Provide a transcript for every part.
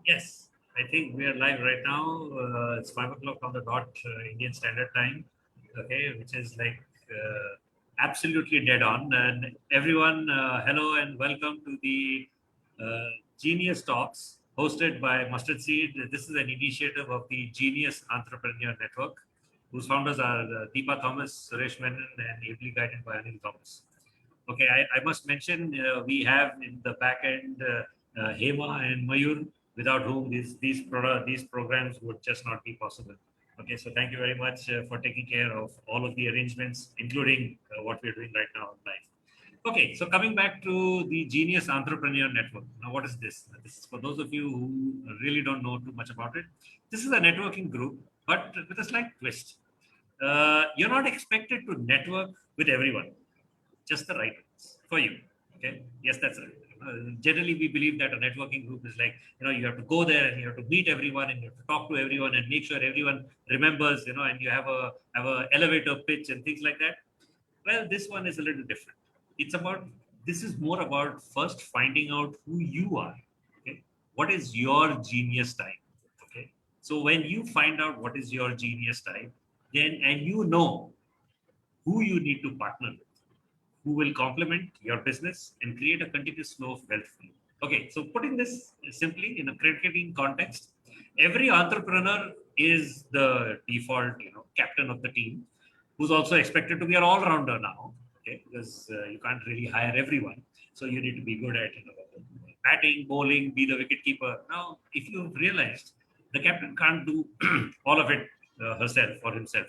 Yes, I think we are live right now. It's 5 o'clock on the dot, Indian Standard Time, okay, which is like absolutely dead on. And everyone, hello and welcome to the Genius Talks hosted by Mustard Seed. This is an initiative of the Genius Entrepreneur Network, whose founders are Deepa Thomas, Suresh Menon, and ably guided by Anil Thomas. Okay, I must mention we have in the back end Hema and Mayur, without whom these programs would just not be possible. Okay, so thank you very much for taking care of all of the arrangements, including what we're doing right now live. Okay, so coming back to the Genius Entrepreneur Network. Now, what is this? This is for those of you who really don't know too much about it. This is a networking group, but with a slight twist. You're not expected to network with everyone, just the right ones for you. Okay, yes, that's right. Generally, we believe that a networking group is like, you have to go there and you have to meet everyone and you have to talk to everyone and make sure everyone remembers, and you have a elevator pitch and things like that. Well, this one is a little different. This is more about first finding out who you are. Okay, what is your genius type? Okay, so when you find out what is your genius type, then and you know who you need to partner with, who will complement your business and create a continuous flow of wealth for you. Okay, so putting this simply in a cricketing context, every entrepreneur is the default, captain of the team, who's also expected to be an all-rounder now. Okay, because you can't really hire everyone, so you need to be good at batting, bowling, be the wicket keeper. Now, if you've realized, the captain can't do all of it herself or himself.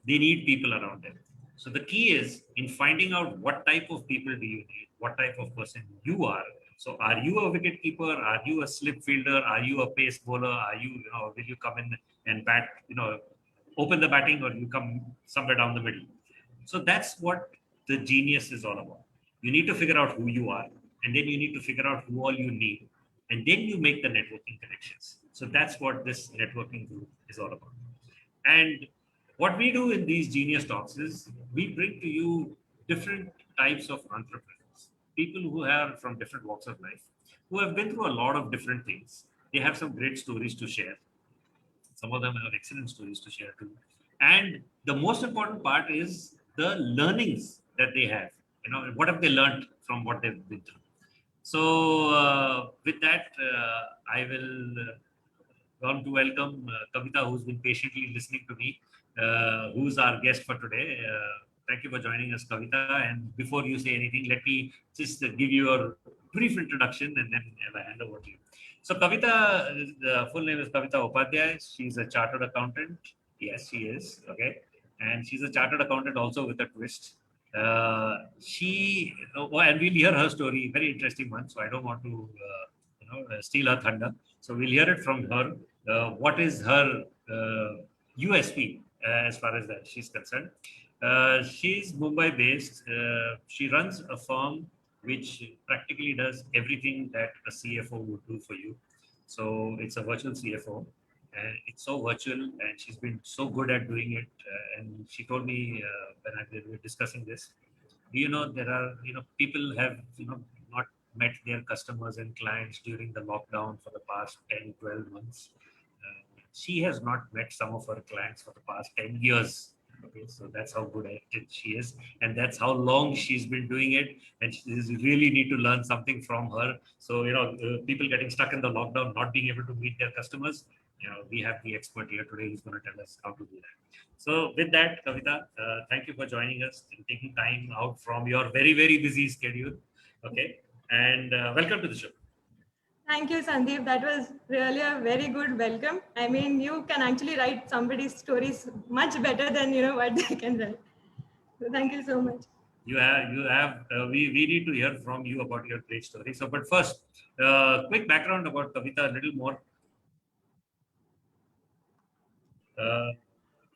They need people around them. So the key is in finding out what type of people do you need, what type of person you are. So are you a wicket keeper? Are you a slip fielder? Are you a pace bowler? Are you, will you come in and bat, open the batting, or you come somewhere down the middle? So that's what the genius is all about. You need to figure out who you are, and then you need to figure out who all you need, and then you make the networking connections. So that's what this networking group is all about. And what we do in these Genius Talks is we bring to you different types of entrepreneurs, people who are from different walks of life, who have been through a lot of different things. They have some great stories to share. Some of them have excellent stories to share too. And the most important part is the learnings that they have. What have they learned from what they've been through? So with that, I will want to welcome Kavita, who's been patiently listening to me, who's our guest for today. Thank you for joining us, Kavita. And before you say anything, let me just give you a brief introduction and then I hand over to you. So Kavita, the full name is Kavita Upadhyay. She's a chartered accountant. Yes, she is. Okay. And she's a chartered accountant also with a twist. And we'll hear her story, very interesting one. So I don't want to, steal her thunder. So we'll hear it from her. What is her USP as far as that she's concerned? She's Mumbai based. She runs a firm which practically does everything that a CFO would do for you. So it's a virtual CFO. And it's so virtual, and she's been so good at doing it. And she told me when we were discussing this, there are, people have, not met their customers and clients during the lockdown for the past 10, 12 months. She has not met some of her clients for the past 10 years. Okay, so that's how good at it she is. And that's how long she's been doing it. And you really need to learn something from her. So, people getting stuck in the lockdown, not being able to meet their customers, we have the expert here today who's going to tell us how to do that. So with that, Kavita, thank you for joining us and taking time out from your very, very busy schedule. Okay. And welcome to the show. Thank you, Sandeep. That was really a very good welcome. I mean, you can actually write somebody's stories much better than, what they can write. So thank you so much. We need to hear from you about your great story. So, but first, quick background about Kavita, a little more.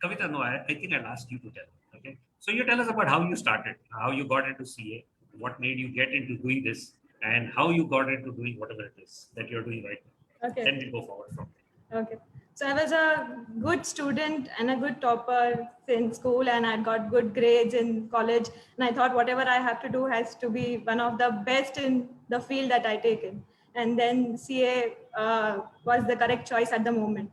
Kavita, no, I think I'll ask you to tell. Okay. So you tell us about how you started, how you got into CA, what made you get into doing this, and how you got into doing whatever it is that you're doing right now. Okay. Then we'll go forward from there. Okay. So I was a good student and a good topper in school, and I got good grades in college. And I thought whatever I have to do has to be one of the best in the field that I take in. and then CA was the correct choice at the moment.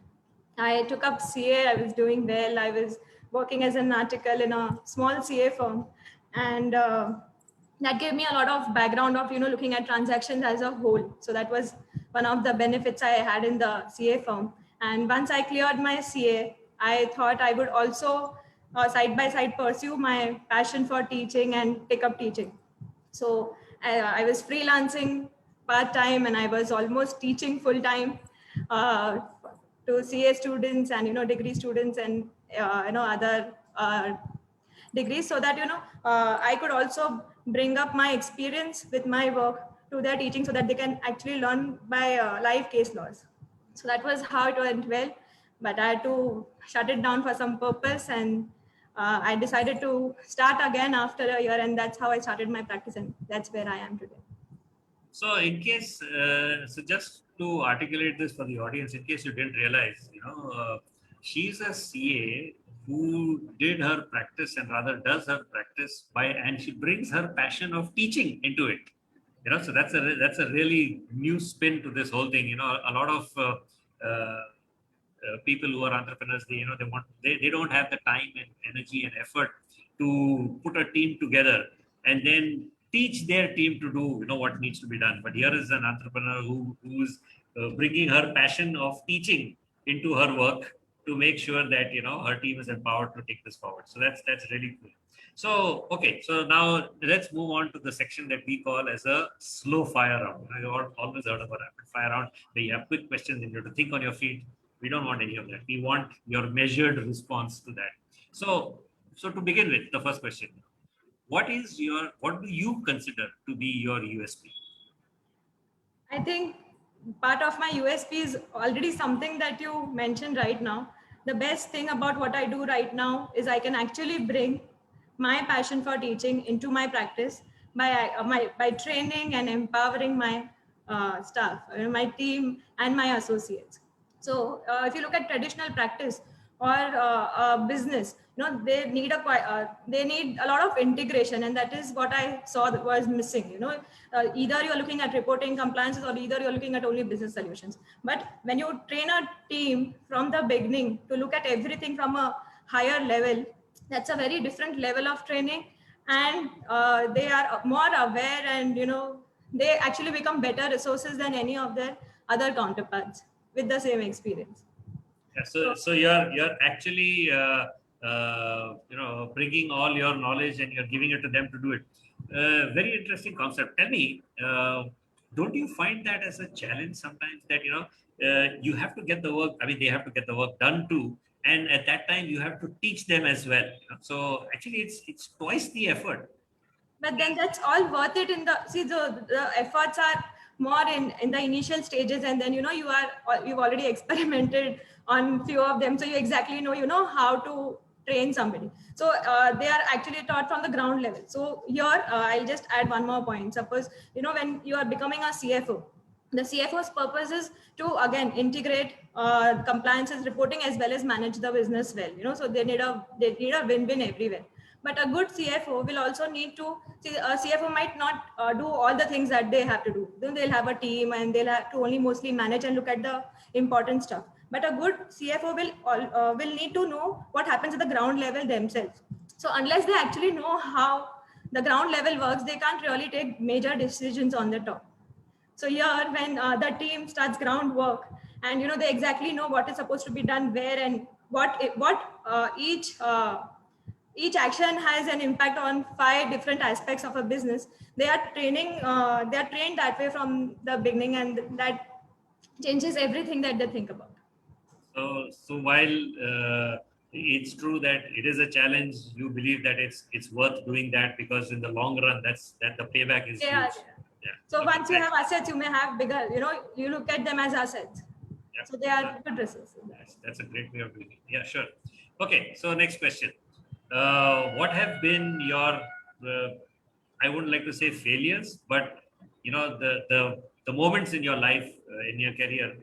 I took up CA, I was doing well, I was working as an article in a small CA firm, and that gave me a lot of background of, looking at transactions as a whole. So that was one of the benefits I had in the CA firm. And once I cleared my CA, I thought I would also side by side pursue my passion for teaching and pick up teaching. So I was freelancing part-time, and I was almost teaching full-time to CA students and, degree students and, other degrees, so that, I could also bring up my experience with my work to their teaching, so that they can actually learn by live case laws. So that was how it went well, but I had to shut it down for some purpose, and I decided to start again after a year, and that's how I started my practice, and that's where I am today. So in case, so just to articulate this for the audience, in case you didn't realize, she's a CA who did her practice, and rather does her practice and she brings her passion of teaching into it. So that's a really new spin to this whole thing. A lot of people who are entrepreneurs, they don't have the time and energy and effort to put a team together and then teach their team to do what needs to be done. But here is an entrepreneur who's bringing her passion of teaching into her work to make sure that her team is empowered to take this forward. So that's really cool. So okay, so now let's move on to the section that we call as a slow fire round. I've always heard of a rapid fire round where you have quick questions and you have to think on your feet. We don't want any of that. We want your measured response to that. So to begin with, the first question: what do you consider to be your USP? I think part of my USP is already something that you mentioned right now. The best thing about what I do right now is I can actually bring my passion for teaching into my practice by training and empowering my staff, my team and my associates. So if you look at traditional practice or business, they need a lot of integration, and that is what I saw that was missing. Either you're looking at reporting compliances, or either you're looking at only business solutions. But when you train a team from the beginning to look at everything from a higher level, that's a very different level of training, and they are more aware, and they actually become better resources than any of their other counterparts with the same experience. Yeah, so you're actually bringing all your knowledge and you're giving it to them to do it. Very interesting concept. Tell me, don't you find that as a challenge sometimes, that you have to get the work, they have to get the work done too, and at that time you have to teach them as well. So actually it's twice the effort. But then that's all worth it. The efforts are more in the initial stages, and then you've already experimented on few of them, so you exactly know how to train somebody. So they are actually taught from the ground level. So here I'll just add one more point. Suppose when you are becoming a CFO, the CFO's purpose is to again integrate compliances, reporting, as well as manage the business well. So they need a win-win everywhere. But a good CFO will also need to see. A CFO might not do all the things that they have to do. Then they'll have a team, and they'll have to only mostly manage and look at the important stuff. But a good CFO will need to know what happens at the ground level themselves. So unless they actually know how the ground level works, they can't really take major decisions on the top. So here, when the team starts groundwork, and they exactly know what is supposed to be done where, and what each action has an impact on 5 different aspects of a business. They are trained that way from the beginning, and that changes everything that they think about. So while it's true that it is a challenge, you believe that it's worth doing that, because in the long run, that the payback is huge. Yeah. So once you have assets, you may have bigger, you look at them as assets. Yeah. So they are good resources. That's a great way of doing it. Yeah, sure. Okay, so next question. What have been your, I wouldn't like to say failures, but the moments in your life, in your career,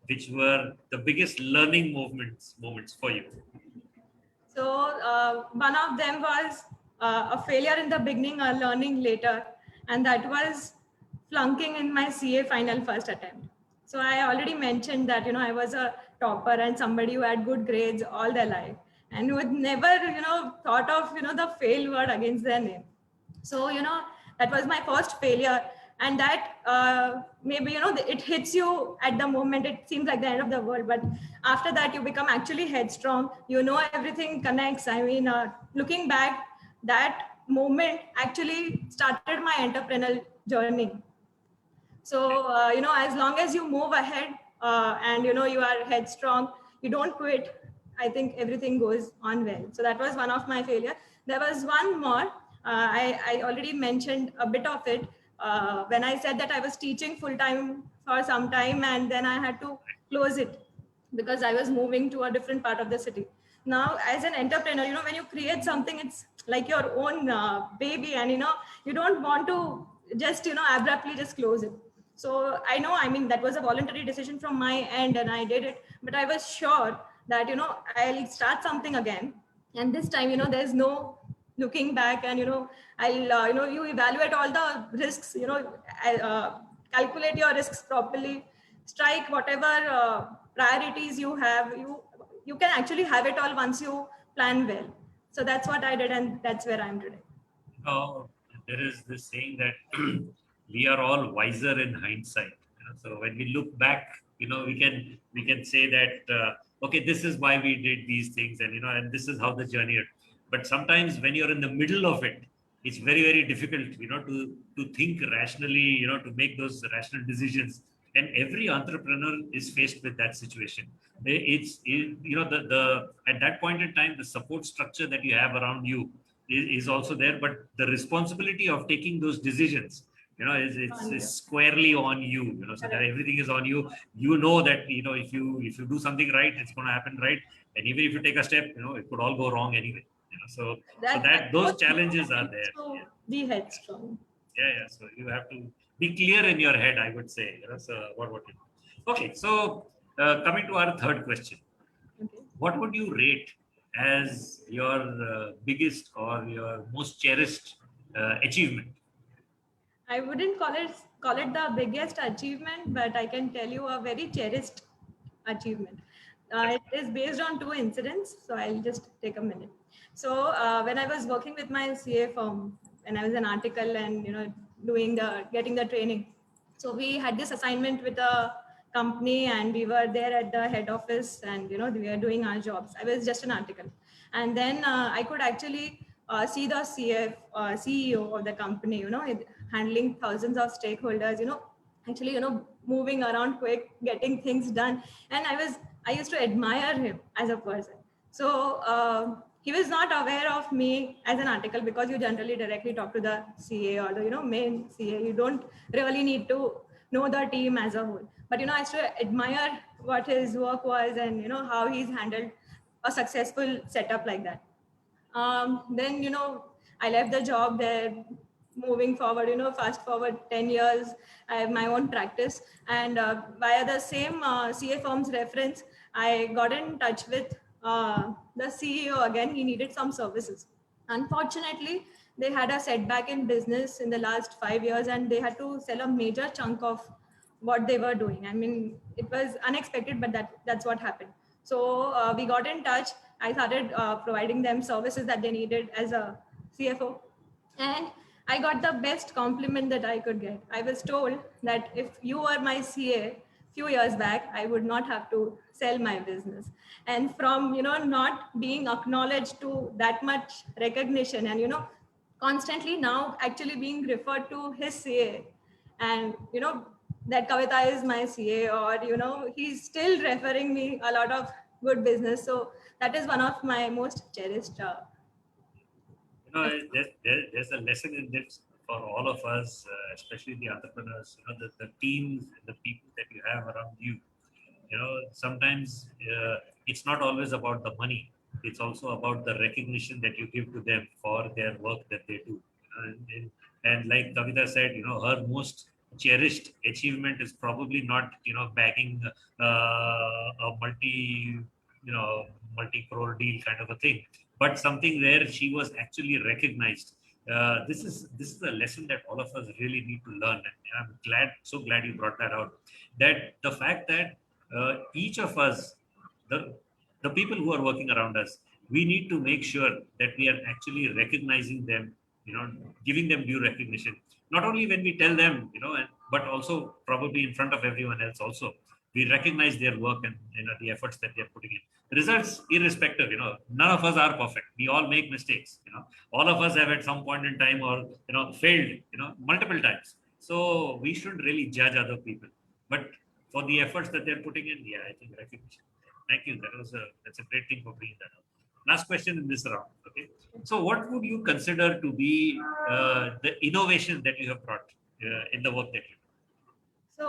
which were the biggest learning moments for you? So one of them was a failure in the beginning, a learning later, and that was flunking in my CA final first attempt. So I already mentioned that, I was a topper and somebody who had good grades all their life and who had never, thought of, the fail word against their name. So, that was my first failure. And that maybe, it hits you at the moment. It seems like the end of the world. But after that, you become actually headstrong. Everything connects. I mean, looking back, that moment actually started my entrepreneurial journey. So, as long as you move ahead and, you are headstrong, you don't quit, I think everything goes on well. So that was one of my failures. There was one more. I already mentioned a bit of it when I said that I was teaching full time for some time and then I had to close it because I was moving to a different part of the city. Now, as an entrepreneur, when you create something, it's like your own baby and, you don't want to just, abruptly just close it. So I mean, that was a voluntary decision from my end and I did it, but I was sure that, I'll start something again. And this time, there's no looking back and, I'll, you evaluate all the risks, calculate your risks properly, strike whatever priorities you have, you can actually have it all once you plan well. So that's what I did. And that's where I am today. Oh, there is this saying that we are all wiser in hindsight. So when we look back, we can say that okay, this is why we did these things, and and this is how the journey. But sometimes when you're in the middle of it, it's very, very difficult, to think rationally, to make those rational decisions. And every entrepreneur is faced with that situation. The at that point in time, the support structure that you have around you is also there, but the responsibility of taking those decisions, it's squarely on you, so that everything is on you. That if you do something right, it's going to happen right, and even if you take a step, it could all go wrong anyway. So that those challenges are there. So be headstrong. Yeah. So you have to be clear in your head, I would say. So what you do. Okay. So coming to our third question, what would you rate as your biggest or your most cherished achievement? I wouldn't call it the biggest achievement, but I can tell you a very cherished achievement. It is based on 2 incidents, so I'll just take a minute. So when I was working with my CA firm, when I was an article and getting the training, so we had this assignment with a company and we were there at the head office and we were doing our jobs. I was just an article, and then I could actually see the CEO of the company, handling thousands of stakeholders, actually, moving around quick, getting things done. And I used to admire him as a person. So he was not aware of me as an article because you generally directly talk to the CA or the, main CA. You don't really need to know the team as a whole. But, I used to admire what his work was and, how he's handled a successful setup like that. Then, I left the job there, moving forward, fast forward 10 years, I have my own practice. And via the same CA firm's reference, I got in touch with the CEO again. He needed some services. Unfortunately, they had a setback in business in the last 5 years and they had to sell a major chunk of what they were doing. I mean, it was unexpected, but that's what happened. So we got in touch. I started providing them services that they needed as a CFO. And I got the best compliment that I could get. I was told that if you were my CA few years back, I would not have to sell my business. And from, not being acknowledged to that much recognition and, constantly now actually being referred to his CA and, that Kavita is my CA or, he's still referring me a lot of good business. So that is one of my most cherished. There's a lesson in this for all of us, especially the entrepreneurs. The teams, the people that you have around you. Sometimes it's not always about the money. It's also about the recognition that you give to them for their work that they do. And like Kavita said, her most cherished achievement is probably not, bagging a multi-crore deal kind of a thing, but something where she was actually recognized this is a lesson that all of us really need to learn, and I'm so glad you brought that out. That the fact that each of us, the the people who are working around us, we need to make sure that we are actually recognizing them, giving them due recognition. Not only when we tell them, but also probably in front of everyone else. Also, we recognize their work and the efforts that they're putting in. Results irrespective, none of us are perfect. We all make mistakes. All of us have at some point in time or failed multiple times, so we shouldn't really judge other people, but for the efforts that they're putting in, yeah, I think recognition. Thank you. That's a great thing for bringing that up. Last question in this round. Okay, so what would you consider to be the innovation that you have brought in the work that you do? So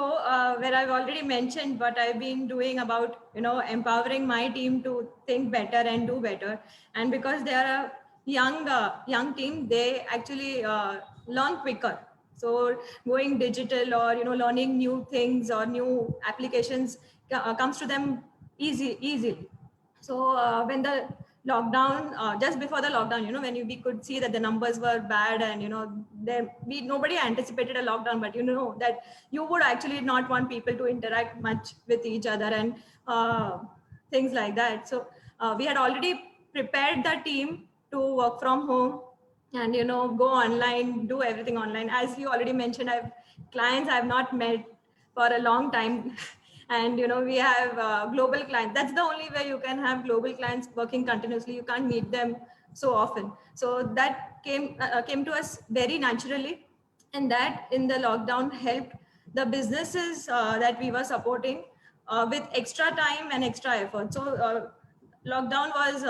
where I've already mentioned what I've been doing about empowering my team to think better and do better, and because they are a young team, they actually learn quicker. So going digital or learning new things or new applications comes to them easily. So when the lockdown, just before the lockdown, when we could see that the numbers were bad, and nobody anticipated a lockdown, but that you would actually not want people to interact much with each other and things like that. So we had already prepared the team to work from home and go online, do everything online. As you already mentioned, clients I've not met for a long time. And we have global clients. That's the only way you can have global clients working continuously. You can't meet them so often. So that came to us very naturally, and that in the lockdown helped the businesses that we were supporting with extra time and extra effort. So lockdown was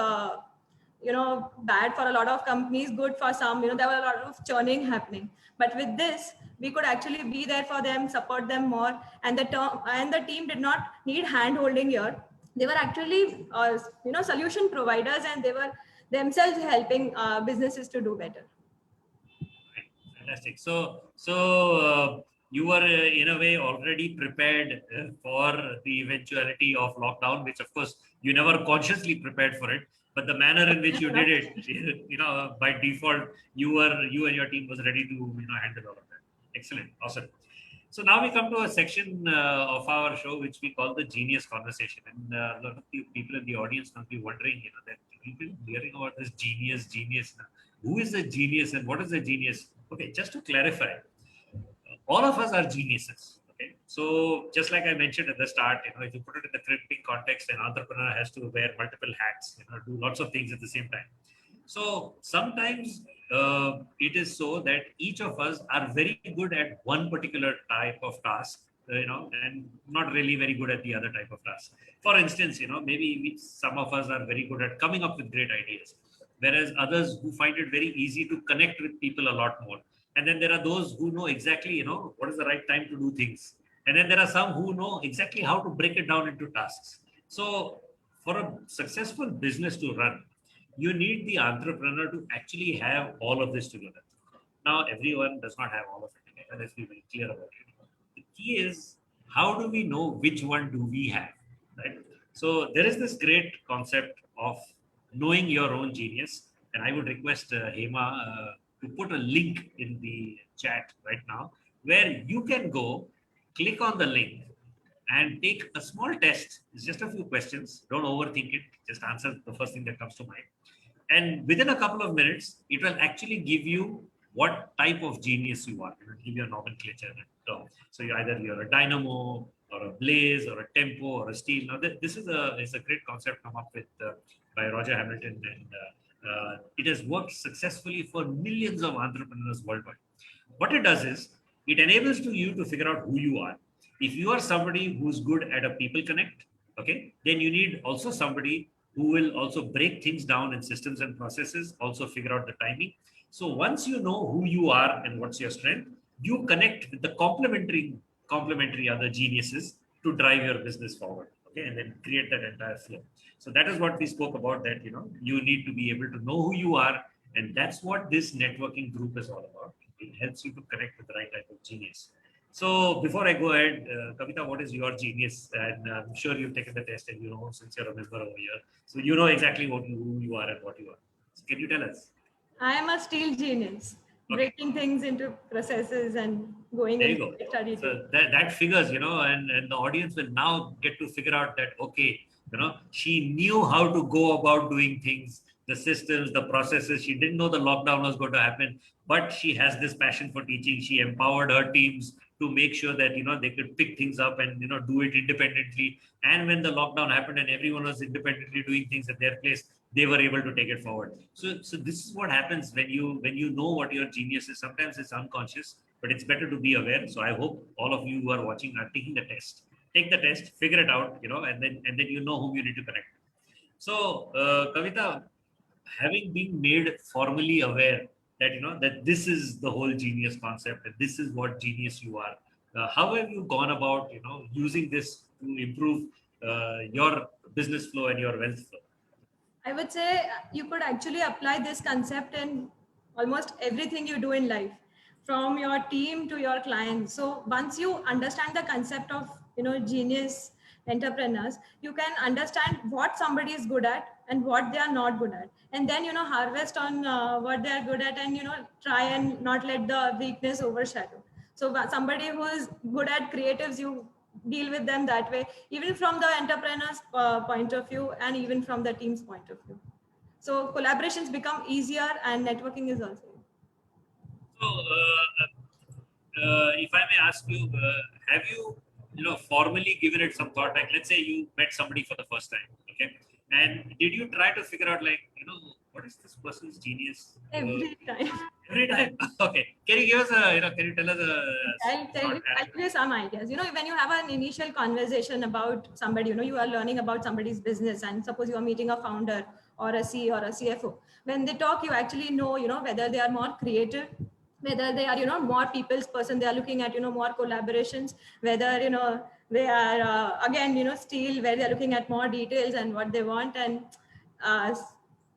bad for a lot of companies, good for some. There were a lot of churning happening, but with this we could actually be there for them, support them more, and the team did not need hand holding here. They were actually solution providers, and they were themselves helping businesses to do better. Fantastic. You were in a way already prepared for the eventuality of lockdown, which of course you never consciously prepared for it, but the manner in which you did it, by default, you and your team was ready to handle all of that. Excellent. Awesome. So now we come to a section of our show which we call the Genius Conversation, and a lot of people in the audience must be wondering, that we've been hearing about this genius. Who is a genius and what is a genius? Okay, just to clarify, all of us are geniuses. Okay, so just like I mentioned at the start, if you put it in the cryptic context, an entrepreneur has to wear multiple hats, do lots of things at the same time. So sometimes it is so that each of us are very good at one particular type of task, and not really very good at the other type of task. For instance, maybe some of us are very good at coming up with great ideas, whereas others who find it very easy to connect with people a lot more. And then there are those who know exactly, what is the right time to do things. And then there are some who know exactly how to break it down into tasks. So for a successful business to run, you need the entrepreneur to actually have all of this together. Now, everyone does not have all of it together. Let's be very clear about it. The key is, how do we know which one do we have, right? So there is this great concept of knowing your own genius. And I would request Hema to put a link in the chat right now, where you can go, click on the link, and take a small test. It's just a few questions. Don't overthink it. Just answer the first thing that comes to mind. And within a couple of minutes, it will actually give you what type of genius you are. It will give you a nomenclature. So you're a dynamo, or a blaze, or a tempo, or a steel. Now, this is a great concept come up with by Roger Hamilton, and it has worked successfully for millions of entrepreneurs worldwide. What it does is, it enables you to figure out who you are. If you are somebody who's good at a people connect, okay, then you need also somebody who will also break things down in systems and processes, also figure out the timing. So once you know who you are and what's your strength, you connect with the complementary other geniuses to drive your business forward, okay, and then create that entire flow. So that is what we spoke about, that you need to be able to know who you are, and that's what this networking group is all about. It helps you to connect with the right type of genius. So before I go ahead, Kavita, what is your genius? And I'm sure you've taken the test, and since you're a member over here, so you know exactly who you are and what you are. So can you tell us? I am a steel genius, breaking things into processes and going There you into go. extra detail. So that figures, and the audience will now get to figure out that, okay, she knew how to go about doing things, the systems, the processes. She didn't know the lockdown was going to happen, but she has this passion for teaching. She empowered her teams to make sure that, they could pick things up and, do it independently. And when the lockdown happened and everyone was independently doing things at their place, they were able to take it forward. So this is what happens when you know what your genius is. Sometimes it's unconscious, but it's better to be aware. So I hope all of you who are watching are taking the test. Take the test, figure it out, and then you know whom you need to connect. So Kavita, having been made formally aware that that this is the whole genius concept and this is what genius you are, how have you gone about using this to improve your business flow and your wealth flow? I would say you could actually apply this concept in almost everything you do in life, from your team to your clients. So once you understand the concept of genius entrepreneurs, you can understand what somebody is good at and what they are not good at, and then harvest on what they are good at, and try and not let the weakness overshadow. So somebody who is good at creatives, you deal with them that way, even from the entrepreneur's point of view and even from the team's point of view. So collaborations become easier and networking is also. So if I may ask you, have you formally given it some thought? Like, let's say you met somebody for the first time, okay, and did you try to figure out, like, what is this person's genius? Every time. Every time. Okay. Can you give us can you tell us I'll tell you some ideas. When you have an initial conversation about somebody, you are learning about somebody's business, and suppose you are meeting a founder or a CEO or a CFO. When they talk, you actually know, whether they are more creative, whether they are, more people's person, they are looking at, more collaborations, whether, they are, again, steel, where they're looking at more details and what they want, and uh,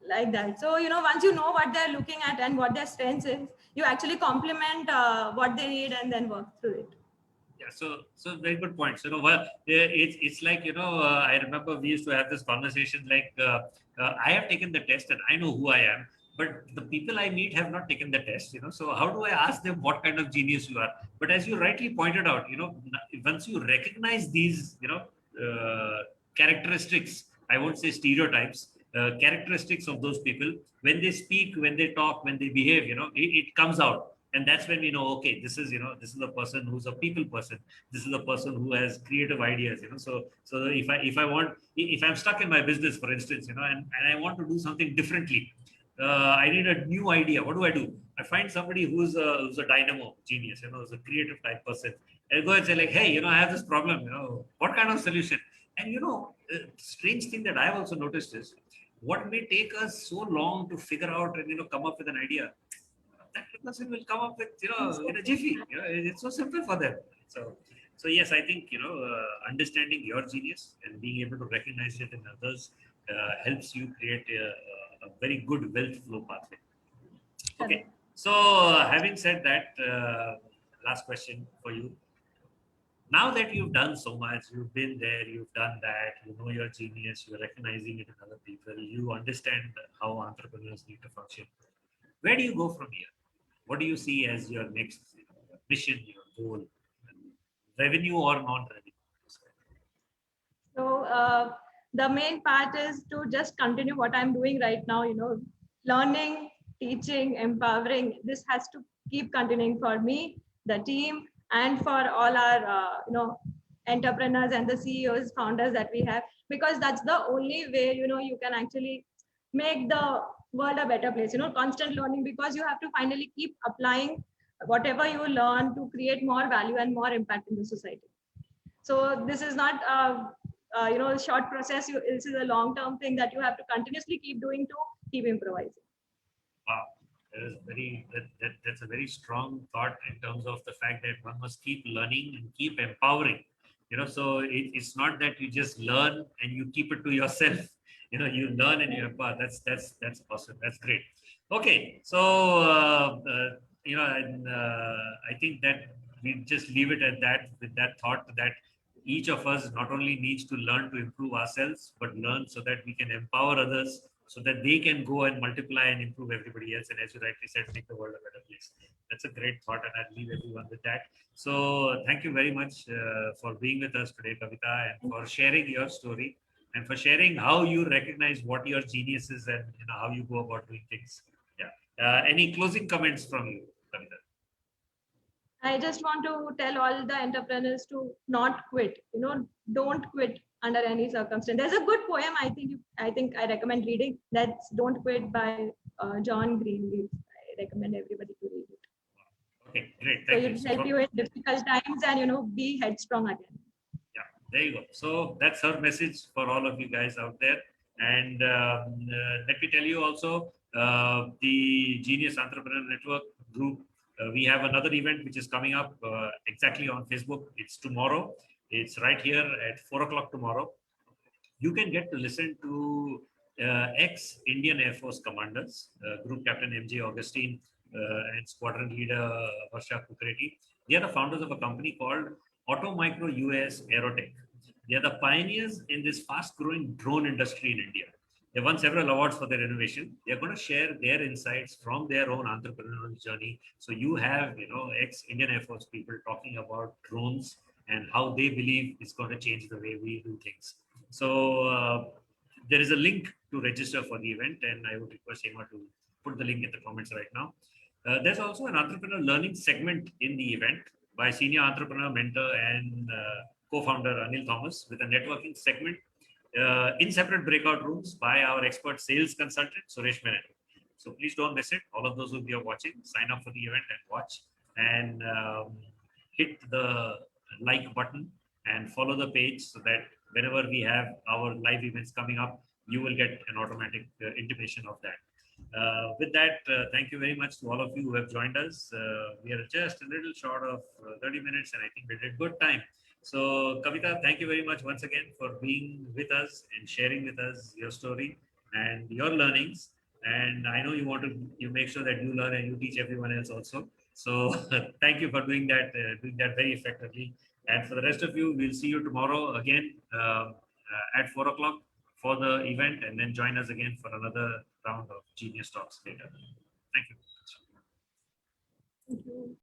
like that. So, once you know what they're looking at and what their strengths is, you actually complement what they need and then work through it. Yeah, so very good points. Well, it's like I remember we used to have this conversation. Like, I have taken the test and I know who I am, but the people I meet have not taken the test. So how do I ask them what kind of genius you are? But as you rightly pointed out, once you recognize these, characteristics, I won't say stereotypes, characteristics of those people, when they speak, when they talk, when they behave, it comes out. And that's when we know, okay, this is a person who's a people person. This is a person who has creative ideas. So if I'm stuck in my business, for instance, and I want to do something differently, I need a new idea. What do? I find somebody who's a dynamo genius, who's a creative type person, and go and say, like, hey, I have this problem. What kind of solution? And strange thing that I've also noticed is, what may take us so long to figure out and come up with an idea, that person will come up with in a jiffy. It's so simple for them. So yes, I think understanding your genius and being able to recognize it in others helps you create a very good wealth flow pathway. Okay, so having said that, last question for you. Now that you've done so much, you've been there, you've done that, you know your genius, you're recognizing it in other people, you understand how entrepreneurs need to function. Where do you go from here? What do you see as your next mission, your goal, revenue or non-revenue? So the main part is to just continue what I'm doing right now, learning, teaching, empowering. This has to keep continuing for me, the team, and for all our, entrepreneurs and the CEOs, founders that we have, because that's the only way, you can actually make the world a better place, constant learning, because you have to finally keep applying whatever you learn to create more value and more impact in the society. So this is not a short process. This is a long-term thing that you have to continuously keep doing to keep improvising. Wow, that's a very strong thought in terms of the fact that one must keep learning and keep empowering. So it's not that you just learn and you keep it to yourself. You learn and you empower. That's awesome. That's great. Okay, so and I think that we just leave it at that, with that thought that each of us not only needs to learn to improve ourselves, but learn so that we can empower others so that they can go and multiply and improve everybody else. And as you rightly said, make the world a better place. That's a great thought, and I'll leave everyone with that. So thank you very much for being with us today, Kavita, and for sharing your story and for sharing how you recognize what your genius is and how you go about doing things. Yeah. Any closing comments from you, Kavita? I just want to tell all the entrepreneurs to not quit. Don't quit under any circumstance. There's a good poem I think I recommend reading. That's "Don't Quit" by John Greenleaf. I recommend everybody to read it. Okay, great. So Thank you. it help you in difficult times and be headstrong again. Yeah, there you go. So that's our message for all of you guys out there. And let me tell you also, the Genius Entrepreneur Network group, we have another event which is coming up exactly on Facebook. It's tomorrow. It's right here at 4 o'clock tomorrow. You can get to listen to ex-Indian Air Force commanders, Group Captain 𝐿𝐴𝐺𝐿𝐴 and Squadron Leader 𝗏𝗏𝗃𝗍𝒃. They are the founders of a company called Automicro US Aerotech. They are the pioneers in this fast-growing drone industry in India. They won several awards for their innovation. They are going to share their insights from their own entrepreneurial journey. So you have, ex-Indian Air Force people talking about drones and how they believe it's going to change the way we do things. So there is a link to register for the event, and I would request Hema to put the link in the comments right now. There's also an entrepreneur learning segment in the event by senior entrepreneur, mentor, and co-founder Anil Thomas, with a networking segment in separate breakout rooms by our expert sales consultant, Suresh Menon. So please don't miss it. All of those who are watching, sign up for the event and watch, and hit the like button and follow the page so that whenever we have our live events coming up, you will get an automatic intimation of that. With that, thank you very much to all of you who have joined us. We are just a little short of 30 minutes, and I think we did good time. So, Kavita, thank you very much once again for being with us and sharing with us your story and your learnings. And I know you make sure that you learn and you teach everyone else also. So, thank you for doing that very effectively. And for the rest of you, we'll see you tomorrow again at 4 o'clock for the event, and then join us again for another round of Genius Talks later. Thank you. Thank you.